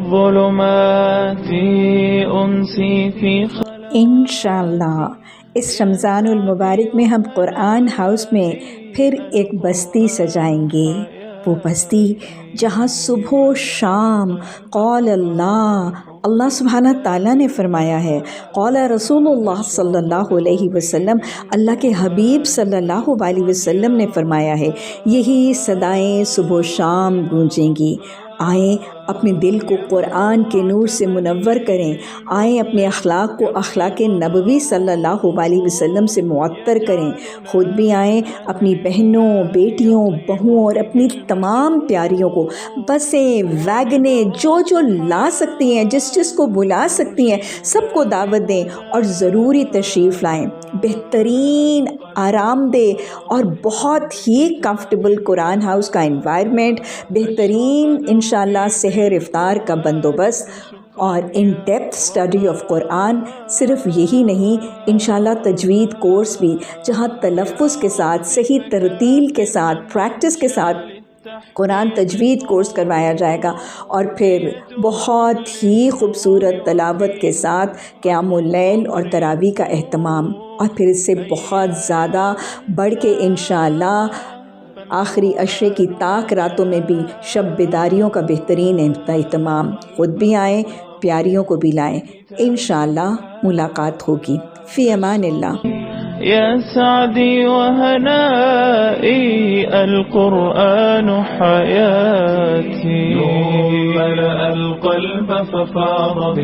الظلمات أنسي في انشاءاللہ اس رمضان المبارک میں ہم قرآن ہاؤس میں پھر ایک بستی سجائیں گے، وہ بستی جہاں صبح و شام قول اللہ سبحانہ تعالیٰ نے فرمایا ہے، قول رسول اللہ صلی اللہ علیہ وسلم، اللہ کے حبیب صلی اللہ علیہ وسلم نے فرمایا ہے، یہی صدائیں صبح و شام گونجیں گی۔ آئیں اپنے دل کو قرآن کے نور سے منور کریں، آئیں اپنے اخلاق کو اخلاق نبوی صلی اللہ علیہ وسلم سے معطر کریں، خود بھی آئیں اپنی بہنوں، بیٹیوں، بہوؤں اور اپنی تمام پیاریوں کو بسیں، ویگنیں، جو لا سکتی ہیں، جس کو بلا سکتی ہیں، سب کو دعوت دیں اور ضروری تشریف لائیں۔ بہترین، آرام دہ اور بہت ہی کمفرٹیبل قرآن ہاؤس کا انوائرمنٹ، بہترین انشاءاللہ سحر افطار کا بندوبست اور ان ڈیپتھ اسٹڈی آف قرآن۔ صرف یہی نہیں، انشاءاللہ تجوید کورس بھی، جہاں تلفظ کے ساتھ، صحیح ترتیل کے ساتھ، پریکٹس کے ساتھ قرآن تجوید کورس کروایا جائے گا، اور پھر بہت ہی خوبصورت تلاوت کے ساتھ قیام اللیل اور تراویح کا اہتمام، اور پھر اس سے بہت زیادہ بڑھ کے انشاءاللہ آخری عشرے کی طاق راتوں میں بھی شب بیداریوں کا بہترین اہتمام۔ خود بھی آئیں، پیاریوں کو بھی لائیں، انشاءاللہ ملاقات ہوگی۔ فی امان اللہ۔ يا سعدي وهنائي القرآن حياتي، ملأ القلب ففاض